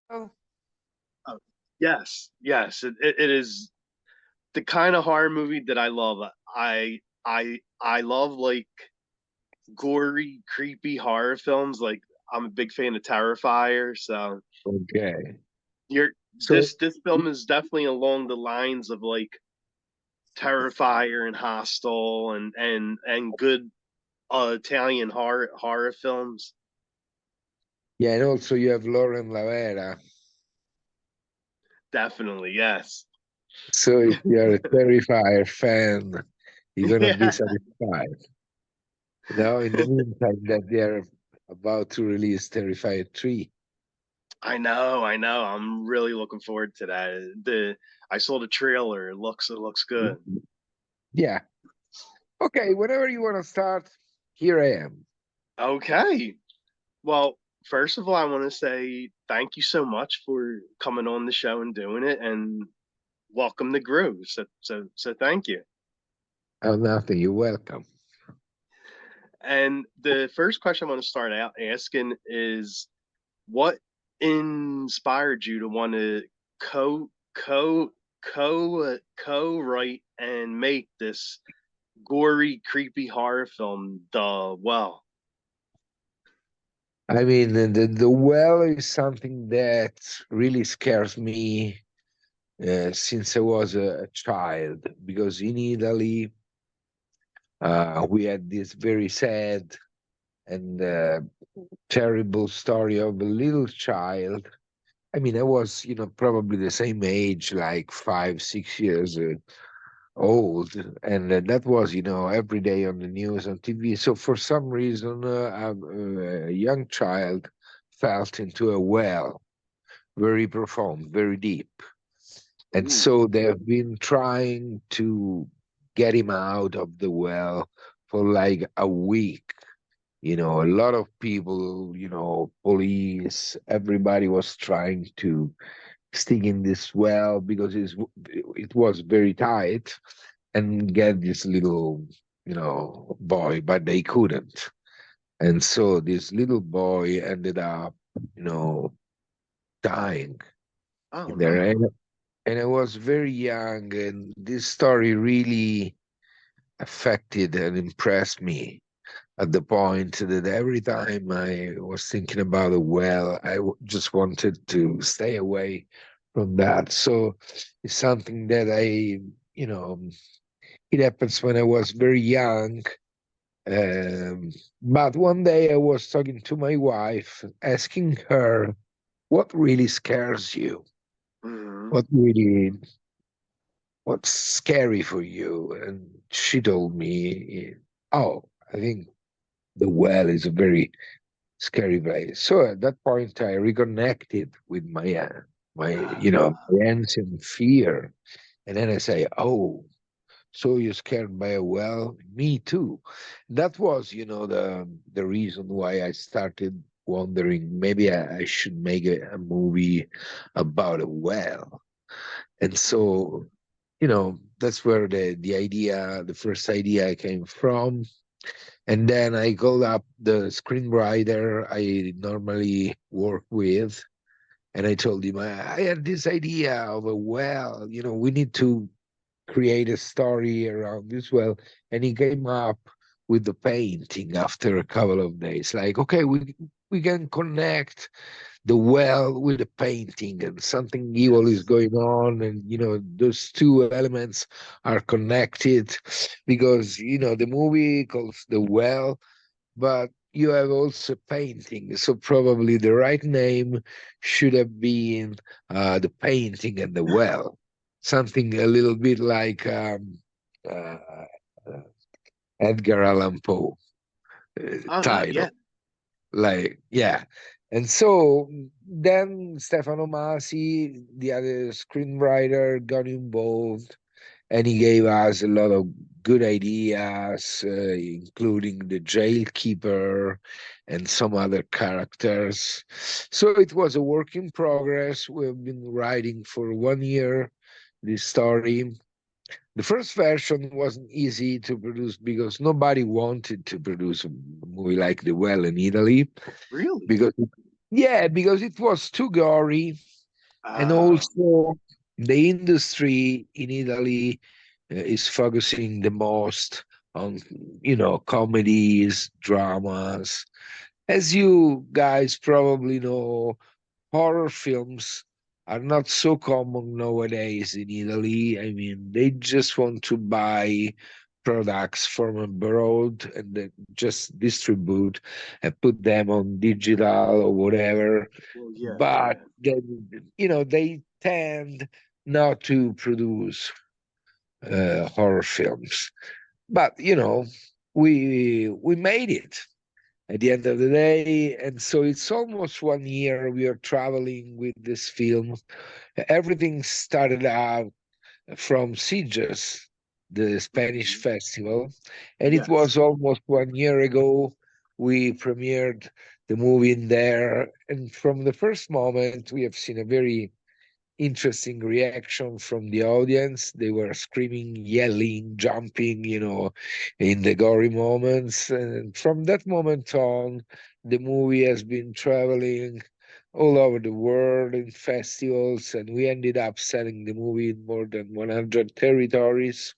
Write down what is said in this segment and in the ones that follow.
Oh, Oh, yes, yes, it is the kind of horror movie that I love. I love like gory, creepy horror films. Like I'm a big fan of Terrifier, so okay. you're So this film is definitely along the lines of like Terrifier and Hostel and good Italian horror films. yeah, and also you have Lauren LaVera. Definitely, yes. So if you're a Terrifier fan, you're gonna be Yeah, satisfied. Now, in the meantime, that they're about to release Terrifier 3. I know. I'm really looking forward to that. The I saw the trailer. It looks good. Yeah. Okay, whenever you want to start, here I am. Okay. Well, first of all, I want to say thank you so much for coming on the show and doing it, and welcome to Groove. So thank you. Oh, nothing. You're welcome. And the first question I want to start out asking is, what inspired you to want to co co co-write and make this gory, creepy horror film, The Well? I mean, the well is something that really scares me since I was a child, because in Italy, we had this very sad and terrible story of a little child. I mean, I was, probably the same age, like 5, 6 years old, and that was, every day on the news, on TV. So for some reason, a young child fell into a well, very profound, very deep, and Ooh. so they have been trying to get him out of the well for like a week. A lot of people, police, everybody was trying to stick in this well because it was very tight and get this little, boy, but they couldn't. And so this little boy ended up, you know, dying Oh in there. no. And I was very young, and this story really affected and impressed me at the point that every time I was thinking about a well, just wanted to stay away from that. So it's something that you know, it happens when I was very young. But one day I was talking to my wife, asking her, what really scares you? Hmm. What really, what's scary for you? And she told me, oh, I think the well is a very scary place. So at that point, I reconnected with my ancient fear. And then I say, oh, so you're scared by a well? Me too. That was, the reason why I started wondering maybe I should make a movie about a well. And so, that's where the first idea came from. And then I called up the screenwriter I normally work with, and I told him I had this idea of a well. We need to create a story around this well. And he came up with the painting after a couple of days. Like, okay, we can connect the well with the painting, and something evil is Yes. going on, and those two elements are connected because the movie calls the well, but you have also painting. So probably the right name should have been the painting and the well. Something a little bit like uh, uh, Edgar Allan Poe Oh no. title. Yeah. Like, yeah. And so then Stefano Masi, the other screenwriter, got involved, and he gave us a lot of good ideas, including the jailkeeper and some other characters. So it was a work in progress. We've been writing for 1 year this story. The first version wasn't easy to produce because nobody wanted to produce a movie like The Well in Italy Really? because Yeah, because it was too gory, and Oh, also the industry in Italy is focusing the most on, comedies, dramas. As you guys probably know, horror films are not so common nowadays in Italy. I mean, they just want to buy products from abroad and then just distribute and put them on digital or whatever. well, yeah, But yeah. then, they tend not to produce horror films. But we made it at the end of the day. And so it's almost 1 year we are traveling with this film. Everything started out from Sitges, the Spanish Mhm. festival. And it Yes. was almost 1 year ago we premiered the movie in there. And from the first moment, we have seen a very interesting reaction from the audience. They were screaming, yelling, jumping, in the gory moments. And from that moment on, the movie has been traveling all over the world in festivals, and we ended up selling the movie in more than 100 territories.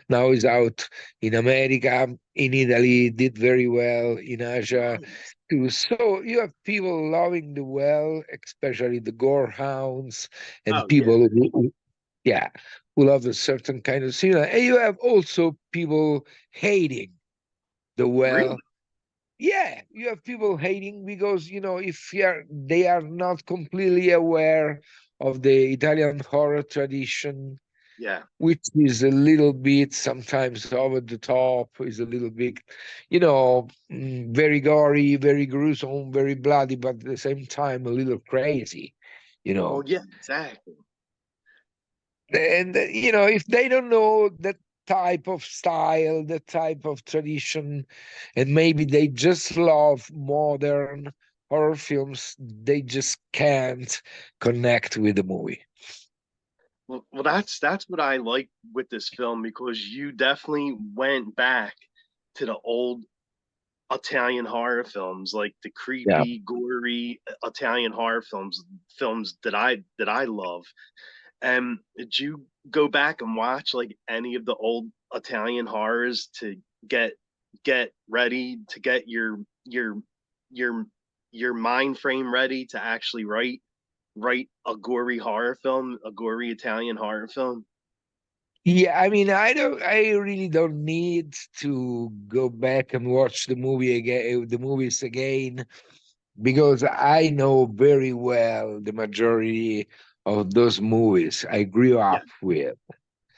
Now it's out in America, in Italy, did very well in Asia Nice. too. So you have people loving the well, especially the gore hounds, and Oh, yeah. people yeah, who love a certain kind of cinema. And you have also people hating the well. Really? Yeah, you have people hating because if they are not completely aware of the Italian horror tradition, Yeah. which is a little bit sometimes over the top, is a little bit, very gory, very gruesome, very bloody, but at the same time a little crazy, you Well, know. yeah, exactly. And if they don't know that type of style, that type of tradition, and maybe they just love modern horror films, they just can't connect with the movie. Well, that's what I like with this film because you definitely went back to the old Italian horror films, like the Yeah. creepy, gory Italian horror films that I love. And did you go back and watch like any of the old Italian horrors to get get ready to get your your mind frame ready to actually write a gory horror film, a gory Italian horror film? Yeah, I mean, I really don't need to go back and watch the movie again, the movies again, because I know very well the majority of those movies I grew Yeah. up with.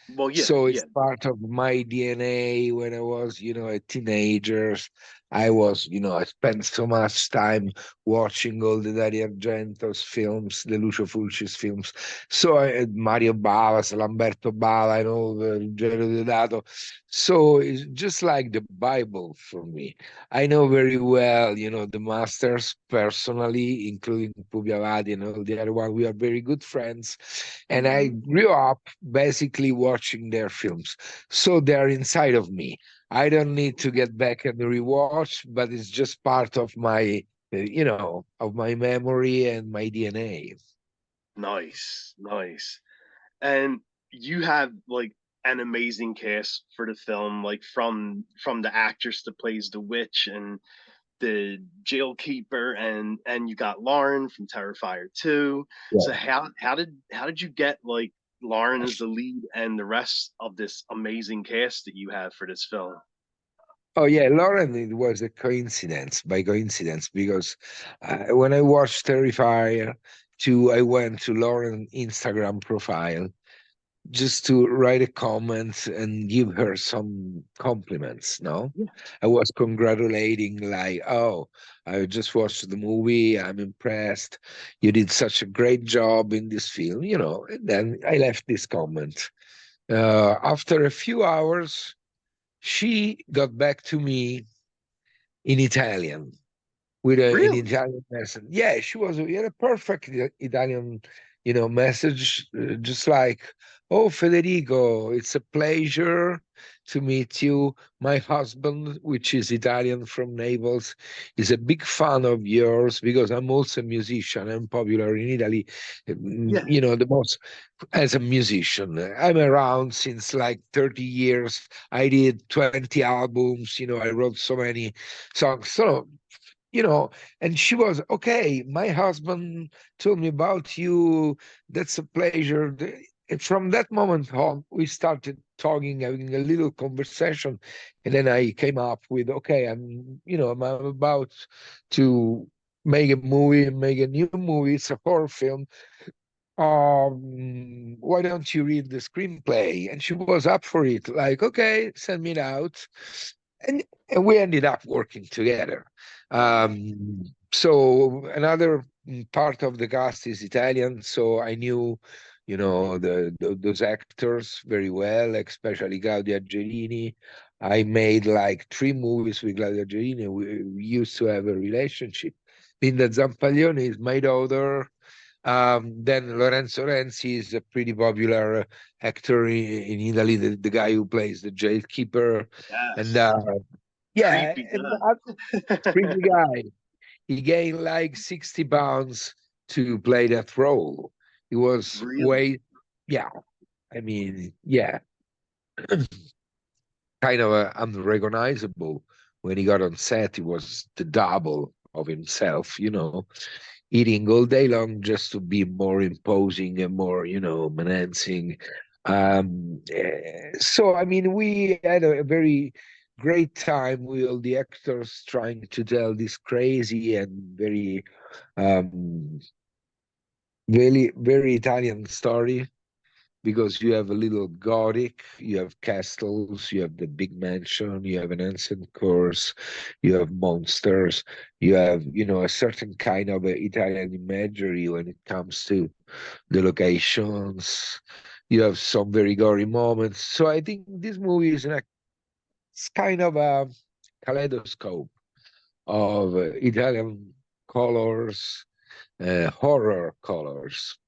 Well, yeah, So yeah. it's part of my DNA. When I was, a teenager, I spent so much time watching all the Dario Argento's films, the Lucio Fulci's films. So Mario Bavas, Lamberto Bava, and all the Ruggero Deodato. So it's just like the Bible for me. I know very well, the masters personally, including Pupi Avati and all the other one. We are very good friends, and I Hmm. grew up basically watching their films. So they're inside of me. I don't need to get back and rewatch, but it's just part of my, of my memory and my DNA. Nice, nice. And you have like an amazing cast for the film, like from the actress that plays the witch and the jailkeeper, and you got Lauren from Terrifier 2. So Yeah. how did you get like Lauren as the lead and the rest of this amazing cast that you have for this film? Oh yeah, Lauren, it was a coincidence, by coincidence, because when I watched Terrifier 2, I went to Lauren's Instagram profile just to write a comment and give her some compliments. No, Yeah. I was congratulating, like, oh, I just watched the movie, I'm impressed, you did such a great job in this film, and then I left this comment. After a few hours, she got back to me in Italian with an Really? Italian message. Yeah, she was in a perfect Italian, message, just like, "Oh, Federico, it's a pleasure to meet you. My husband, which is Italian from Naples, is a big fan of yours because I'm also a musician. I'm popular in Italy, Yeah. the most as a musician. I'm around since like 30 years. I did 20 albums, I wrote so many songs. So, you know, and she was okay. My husband told me about you. That's a pleasure. And from that moment on, we started talking, having a little conversation, and then I came up with, okay, I'm about to make a movie, make a new movie. It's a horror film. Why don't you read the screenplay? And she was up for it, like, okay, send me it out. And, and we ended up working together. So another part of the cast is Italian, so I knew, those actors very well, especially Claudia Gerini. I made like 3 movies with Claudia Gerini. We used to have a relationship. Linda Zampaglione is my daughter. Then Lorenzo Renzi is a pretty popular actor in Italy, the guy who plays the jailkeeper. And Yes. yeah, Creepy and guy. pretty guy. He gained like 60 pounds to play that role. He was Really? way, yeah, I mean, yeah, kind of unrecognizable. When he got on set, he was the double of himself, eating all day long just to be more imposing and more, menacing. So, I mean, we had a very great time with all the actors trying to tell this crazy and um, very Italian story because you have a little Gothic, you have castles, you have the big mansion, you have an ancient course, you have monsters, you have, a certain kind of Italian imagery when it comes to the locations. You have some very gory moments. So I think this movie is it's kind of a kaleidoscope of Italian colors, horror colors.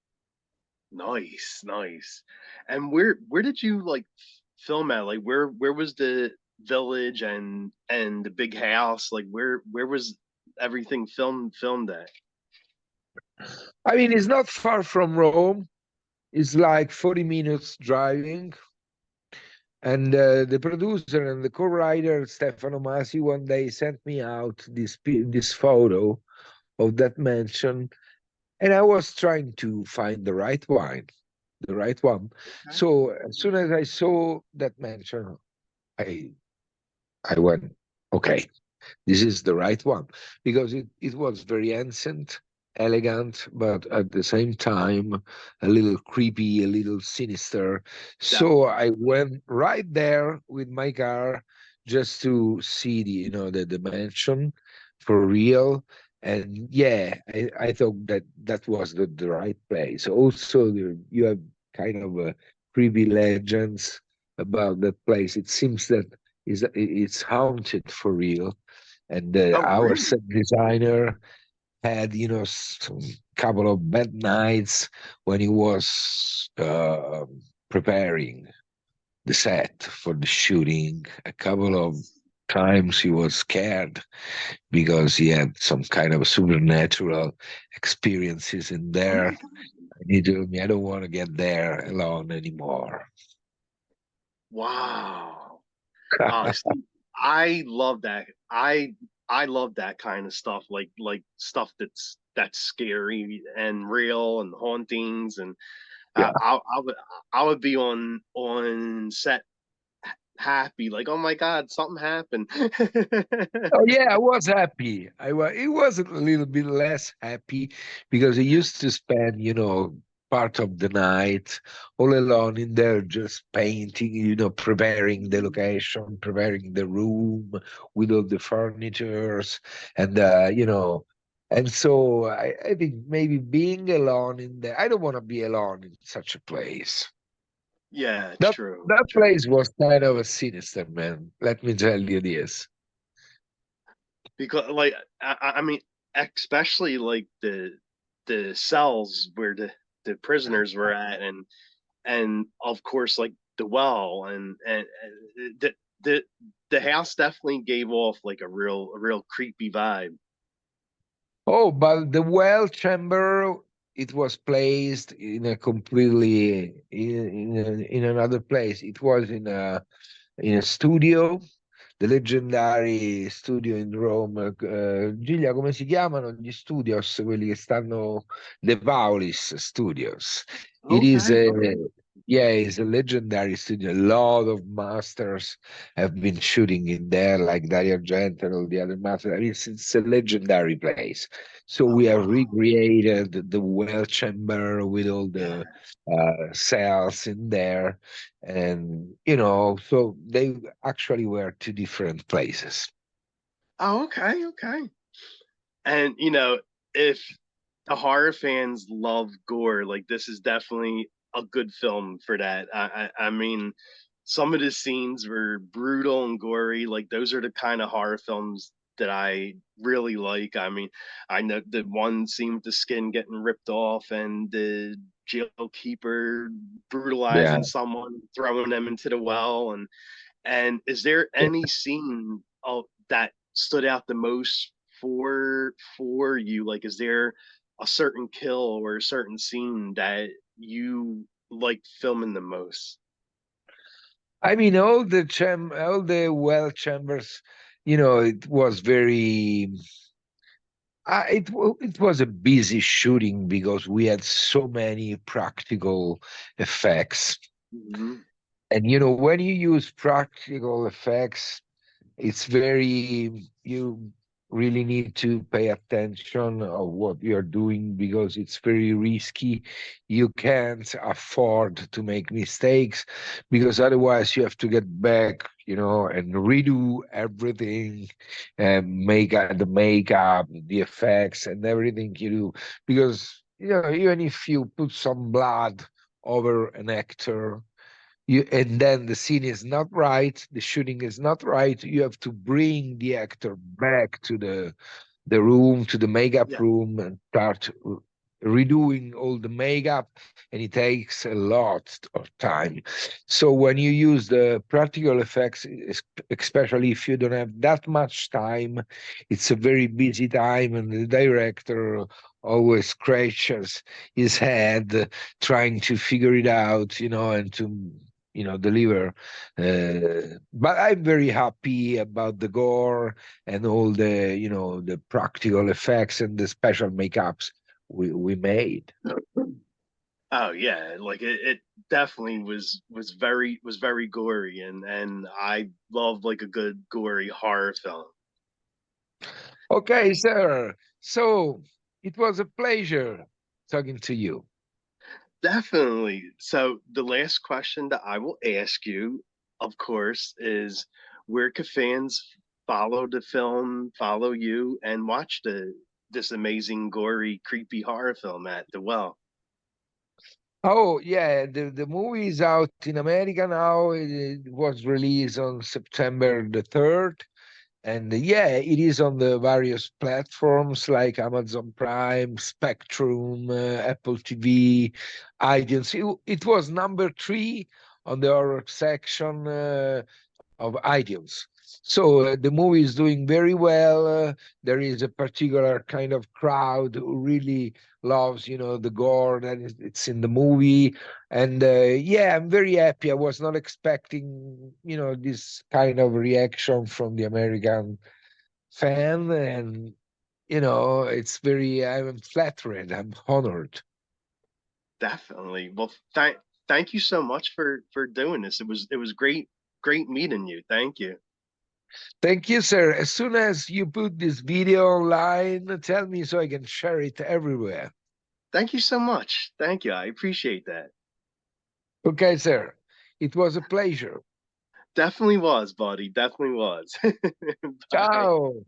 Nice, nice. And where did you like film at? Like where was the village and the big house? Like where was everything filmed at? I mean, it's not far from Rome. It's like 40 minutes driving. And the producer and the co-writer Stefano Masi one day sent me out this photo of that mansion, and I was trying to find the right one. Okay. So as soon as I saw that mansion, I I went, okay, this is the right one because it was very ancient, elegant, but at the same time a little creepy, a little sinister. So Definitely. I went right there with my car just to see the mansion for real. And yeah, I thought that was the right place. Also, you have kind of creepy legends about that place. It seems that it's haunted for real, and Oh, our really? set designer had some couple of bad nights when he was preparing the set for the shooting. A couple of times he was scared because he had some kind of supernatural experiences in Oh there, my and he told me, I don't want to get there alone anymore. Wow. See, I love that. I love that kind of stuff, like stuff that's scary and real and hauntings, and Yeah. I would be on set happy, like, oh my god, something happened. Oh yeah, I was happy. It was a little bit less happy because I used to spend, part of the night all alone in there, just painting, preparing the location, preparing the room with all the furnitures, and and so I think maybe being alone in there, I don't want to be alone in such a place. Yeah, That true, that true. place was kind of a sinister, man. Let me tell you this. Because like I mean, especially like the cells where the prisoners were at, and of course like the well, and the the house definitely gave off like a real creepy vibe. Oh, but the well chamber, it was placed in a completely in another place. It was in a studio, the leggendary studio in Rome. Giulia, come si chiamano gli studios, quelli che stanno, the Paulis Studios. It is Okay, a, okay. yeah, it's a legendary studio. A lot of masters have been shooting in there, like Dario Argento and all the other masters. I mean, it's a legendary place. So Oh we have wow. recreated the well chamber with all Yeah. the cells in there, and so they actually were two different places. Oh, okay, okay. And if the horror fans love gore, like this is definitely a good film for that. I mean, some of the scenes were brutal and gory. Like those are the kind of horror films that I really like. I mean, I know the one scene with the skin getting ripped off and the jail keeper Yeah. brutalizing someone, throwing them into the well, and is there any scene that stood out the most for you? Like, is there a certain kill or a certain scene that you like filming the most? I mean, all the well chambers, it was very. It was a busy shooting because we had so many practical effects, Mm-hmm. and when you use practical effects, it's very you really need to pay attention of what you're doing because it's very risky. You can't afford to make mistakes because otherwise you have to get back, and redo everything, and make the makeup, the effects, and everything you do, because even if you put some blood over an actor, and then the scene is not right, the shooting is not right, you have to bring the actor back to the room, to the makeup Yeah, room, and start redoing all the makeup, and it takes a lot of time. So when you use the practical effects, especially if you don't have that much time, it's a very busy time, and the director always scratches his head trying to figure it out, and to deliver. But I'm very happy about the gore and all the practical effects and the special makeups we made. oh yeah, like it definitely was very gory, and I love like a good gory horror film. Okay, sir. So it was a pleasure talking to you. Definitely. So the last question that I will ask you, of course, is where can fans follow the film, follow you, and watch this amazing, gory, creepy horror film at the well? Oh yeah, the movie is out in America now. It was released on September the 3rd. And yeah, it is on the various platforms like Amazon Prime, Spectrum, Apple TV, iTunes. It was number 3 on the horror section of iTunes. So the movie is doing very well. There is a particular kind of crowd who really loves, the gore that it's in the movie. And yeah, I'm very happy. I was not expecting, this kind of reaction from the American fan, and I'm flattered. I'm honored. Definitely. Well, thank you so much for doing this. It was great meeting you. Thank you. Thank you, sir. As soon as you put this video online, tell me so I can share it everywhere. Thank you so much. Thank you. I appreciate that. Okay, sir. It was a pleasure. Definitely was, buddy. Definitely was. Bye. Ciao.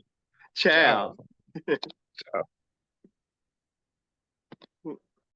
Ciao. Ciao. Ciao.